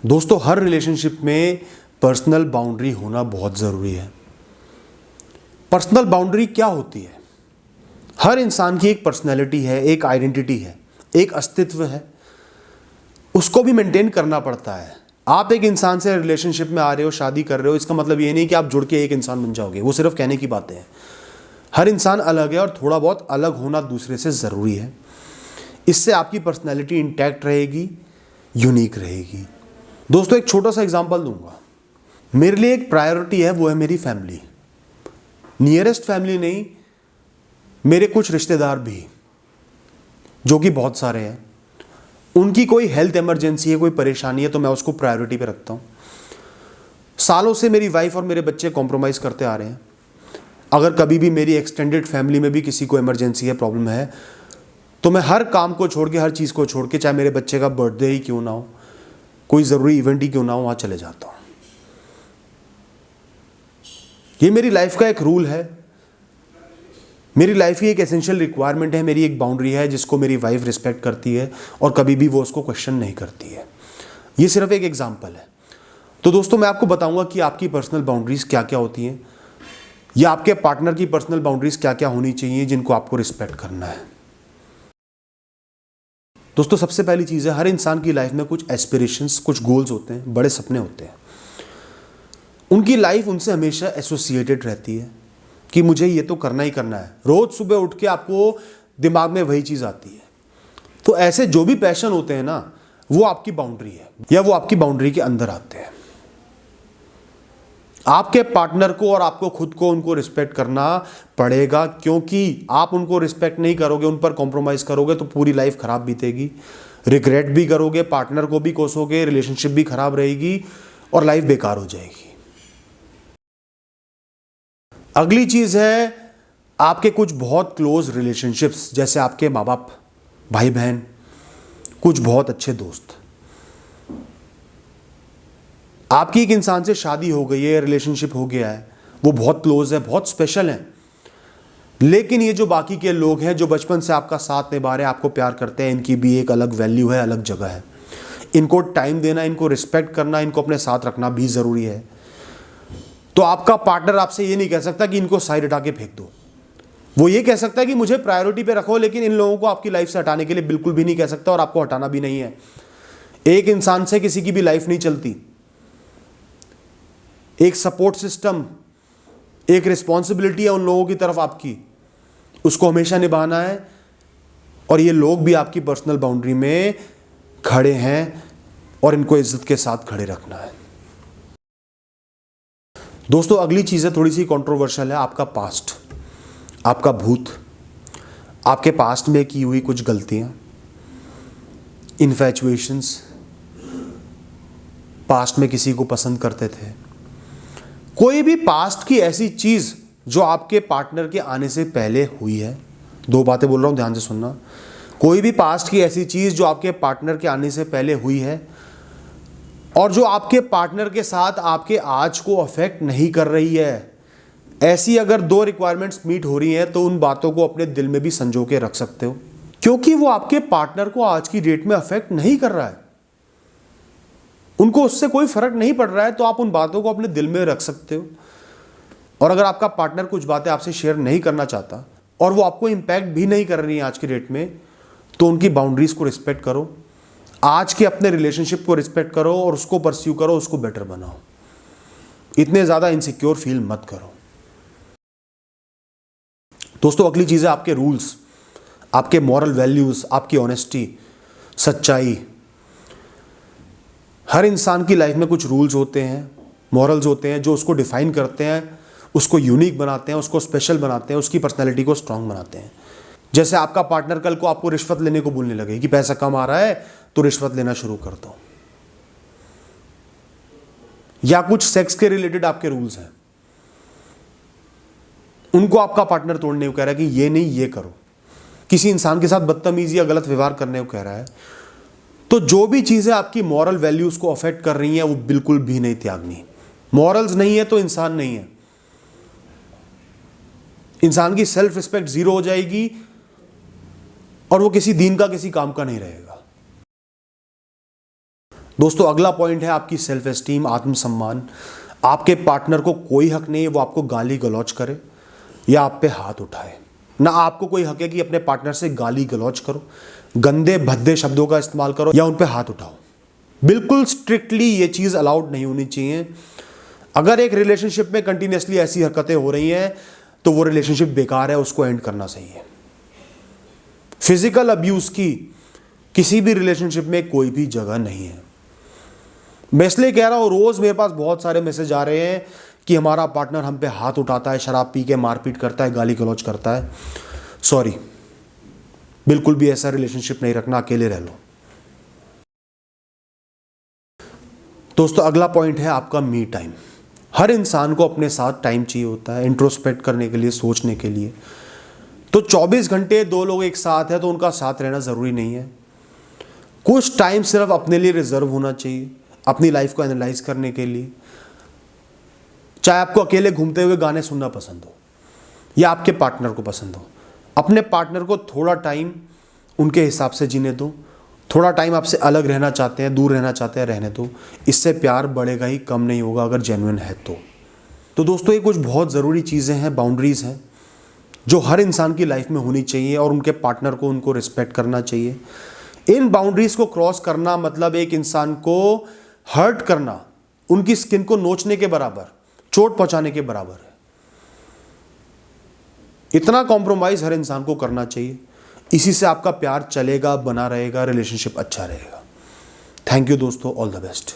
दोस्तों, हर रिलेशनशिप में personal boundary होना बहुत ज़रूरी है। पर्सनल बाउंड्री क्या होती है? हर इंसान की एक पर्सनैलिटी है, एक आइडेंटिटी है, एक अस्तित्व है, उसको भी मेंटेन करना पड़ता है। आप एक इंसान से रिलेशनशिप में आ रहे हो, शादी कर रहे हो, इसका मतलब ये नहीं कि आप जुड़ के एक इंसान बन जाओगे, वो सिर्फ कहने की बातें हैं। हर इंसान अलग है और थोड़ा बहुत अलग होना दूसरे से ज़रूरी है। इससे आपकी पर्सनैलिटी इंटैक्ट रहेगी, यूनिक रहेगी। दोस्तों, एक छोटा सा एग्जांपल दूंगा। मेरे लिए एक प्रायोरिटी है, वो है मेरी फैमिली। नियरेस्ट फैमिली नहीं, मेरे कुछ रिश्तेदार भी, जो कि बहुत सारे हैं। उनकी कोई हेल्थ इमरजेंसी है, कोई परेशानी है, तो मैं उसको प्रायोरिटी पे रखता हूँ। सालों से मेरी वाइफ और मेरे बच्चे कॉम्प्रोमाइज़ करते आ रहे हैं। अगर कभी भी मेरी एक्सटेंडेड फैमिली में भी किसी को इमरजेंसी है, प्रॉब्लम है, तो मैं हर काम को छोड़ के, हर चीज़ को छोड़ के, चाहे मेरे बच्चे का बर्थडे ही क्यों ना हो, कोई ज़रूरी इवेंट ही क्यों ना हो, वहाँ चले जाता हूँ। ये मेरी लाइफ का एक रूल है, मेरी लाइफ की एक एसेंशियल रिक्वायरमेंट है, मेरी एक बाउंड्री है जिसको मेरी वाइफ रिस्पेक्ट करती है और कभी भी वो उसको क्वेश्चन नहीं करती है। ये सिर्फ एक एग्जाम्पल है। तो दोस्तों, मैं आपको बताऊंगा कि आपकी पर्सनल बाउंड्रीज क्या क्या होती हैं, या आपके पार्टनर की पर्सनल बाउंड्रीज क्या क्या होनी चाहिए जिनको आपको रिस्पेक्ट करना है। दोस्तों, सबसे पहली चीज़ है, हर इंसान की लाइफ में कुछ एस्पिरेशंस, कुछ गोल्स होते हैं, बड़े सपने होते हैं। उनकी लाइफ उनसे हमेशा एसोसिएटेड रहती है कि मुझे ये तो करना ही करना है। रोज सुबह उठ के आपको दिमाग में वही चीज़ आती है। तो ऐसे जो भी पैशन होते हैं ना, वो आपकी बाउंड्री है, या वो आपकी बाउंड्री के अंदर आते हैं। आपके पार्टनर को और आपको खुद को उनको रिस्पेक्ट करना पड़ेगा, क्योंकि आप उनको रिस्पेक्ट नहीं करोगे, उन पर कॉम्प्रोमाइज़ करोगे तो पूरी लाइफ खराब बीतेगी। रिग्रेट भी करोगे, पार्टनर को भी कोसोगे, रिलेशनशिप भी खराब रहेगी और लाइफ बेकार हो जाएगी। अगली चीज़ है, आपके कुछ बहुत क्लोज रिलेशनशिप्स, जैसे आपके माँ बाप, भाई बहन, कुछ बहुत अच्छे दोस्त। आपकी एक इंसान से शादी हो गई है, रिलेशनशिप हो गया है, वो बहुत क्लोज है, बहुत स्पेशल है, लेकिन ये जो बाकी के लोग हैं जो बचपन से आपका साथ निभा रहे हैं, आपको प्यार करते हैं, इनकी भी एक अलग वैल्यू है, अलग जगह है। इनको टाइम देना, इनको रिस्पेक्ट करना, इनको अपने साथ रखना भी ज़रूरी है। तो आपका पार्टनर आपसे ये नहीं कह सकता कि इनको साइड हटा के फेंक दो। वो ये कह सकता है कि मुझे प्रायोरिटी पे रखो, लेकिन इन लोगों को आपकी लाइफ से हटाने के लिए बिल्कुल भी नहीं कह सकता, और आपको हटाना भी नहीं है। एक इंसान से किसी की भी लाइफ नहीं चलती। एक सपोर्ट सिस्टम, एक रिस्पॉन्सिबिलिटी है उन लोगों की तरफ आपकी, उसको हमेशा निभाना है। और ये लोग भी आपकी पर्सनल बाउंड्री में खड़े हैं और इनको इज्जत के साथ खड़े रखना है। दोस्तों, अगली चीज़ है, थोड़ी सी कंट्रोवर्शियल है, आपका पास्ट, आपका भूत, आपके पास्ट में की हुई कुछ गलतियां, इन्फैचुएशंस, पास्ट में किसी को पसंद करते थे, कोई भी पास्ट की ऐसी चीज़ जो आपके पार्टनर के आने से पहले हुई है। दो बातें बोल रहा हूं, ध्यान से सुनना। कोई भी पास्ट की ऐसी चीज़ जो आपके पार्टनर के आने से पहले हुई है और जो आपके पार्टनर के साथ आपके आज को अफेक्ट नहीं कर रही है, ऐसी अगर दो रिक्वायरमेंट्स मीट हो रही हैं तो उन बातों को अपने दिल में भी संजो के रख सकते हो, क्योंकि वो आपके पार्टनर को आज की डेट में अफेक्ट नहीं कर रहा है, उनको उससे कोई फर्क नहीं पड़ रहा है, तो आप उन बातों को अपने दिल में रख सकते हो। और अगर आपका पार्टनर कुछ बातें आपसे शेयर नहीं करना चाहता और वो आपको इंपैक्ट भी नहीं कर रही है आज की डेट में, तो उनकी बाउंड्रीज को रिस्पेक्ट करो, आज के अपने रिलेशनशिप को रिस्पेक्ट करो और उसको परस्यू करो, उसको बेटर बनाओ। इतने ज़्यादा इनसिक्योर फील मत करो। दोस्तों, अगली चीज़ है आपके रूल्स, आपके मॉरल वैल्यूज़, आपकी ऑनेस्टी, सच्चाई। हर इंसान की लाइफ में कुछ रूल्स होते हैं, मॉरल्स होते हैं, जो उसको डिफाइन करते हैं, उसको यूनिक बनाते हैं, उसको स्पेशल बनाते हैं, उसकी पर्सनैलिटी को स्ट्रांग बनाते हैं। जैसे आपका पार्टनर कल को आपको रिश्वत लेने को बोलने लगे कि पैसा कम आ रहा है तो रिश्वत लेना शुरू कर दो, या कुछ सेक्स के रिलेटेड आपके रूल्स हैं, उनको आपका पार्टनर तोड़ने को कह रहा है कि ये नहीं ये करो, किसी इंसान के साथ बदतमीजी या गलत व्यवहार करने को कह रहा है, तो जो भी चीज़ें आपकी मॉरल वैल्यूज़ को अफेक्ट कर रही हैं वो बिल्कुल भी नहीं त्यागनी। मॉरल्स नहीं है तो इंसान नहीं है। इंसान की सेल्फ रिस्पेक्ट जीरो हो जाएगी और वो किसी दीन का, किसी काम का नहीं रहेगा। दोस्तों अगला पॉइंट है आपकी सेल्फ एस्टीम, आत्मसम्मान। आपके पार्टनर को कोई हक नहीं है वो आपको गाली गलौज करे या आप पे हाथ उठाए। ना आपको कोई हक है कि अपने पार्टनर से गाली गलौज करो, गंदे भद्दे शब्दों का इस्तेमाल करो या उन पे हाथ उठाओ। बिल्कुल स्ट्रिक्टली ये चीज़ अलाउड नहीं होनी चाहिए। अगर एक रिलेशनशिप में कंटिन्यूसली ऐसी हरकतें हो रही हैं तो वो रिलेशनशिप बेकार है, उसको एंड करना सही है। फिजिकल अब्यूज की किसी भी रिलेशनशिप में कोई भी जगह नहीं है। मैं इसलिए कह रहा हूं, रोज मेरे पास बहुत सारे मैसेज आ रहे हैं कि हमारा पार्टनर हम पे हाथ उठाता है, शराब पी के मारपीट करता है, गाली गलौज करता है। सॉरी, बिल्कुल भी ऐसा रिलेशनशिप नहीं रखना, अकेले रह लो। दोस्तों अगला पॉइंट है आपका मी टाइम। हर इंसान को अपने साथ टाइम चाहिए होता है, इंट्रोस्पेक्ट करने के लिए, सोचने के लिए। तो 24 घंटे दो लोग एक साथ हैं तो उनका साथ रहना ज़रूरी नहीं है। कुछ टाइम सिर्फ अपने लिए रिजर्व होना चाहिए, अपनी लाइफ को एनालाइज करने के लिए। चाहे आपको अकेले घूमते हुए गाने सुनना पसंद हो या आपके पार्टनर को पसंद हो, अपने पार्टनर को थोड़ा टाइम उनके हिसाब से जीने दो। थोड़ा टाइम आपसे अलग रहना चाहते हैं, दूर रहना चाहते हैं, रहने दो। इससे प्यार बढ़ेगा ही, कम नहीं होगा अगर जेन्युइन है तो दोस्तों ये कुछ बहुत ज़रूरी चीज़ें हैं, बाउंड्रीज़ हैं जो हर इंसान की लाइफ में होनी चाहिए और उनके पार्टनर को उनको रिस्पेक्ट करना चाहिए। इन बाउंड्रीज को क्रॉस करना मतलब एक इंसान को हर्ट करना, उनकी स्किन को नोचने के बराबर, चोट पहुंचाने के बराबर है। इतना कॉम्प्रोमाइज हर इंसान को करना चाहिए। इसी से आपका प्यार चलेगा, बना रहेगा, रिलेशनशिप अच्छा रहेगा। थैंक यू दोस्तों, ऑल द बेस्ट।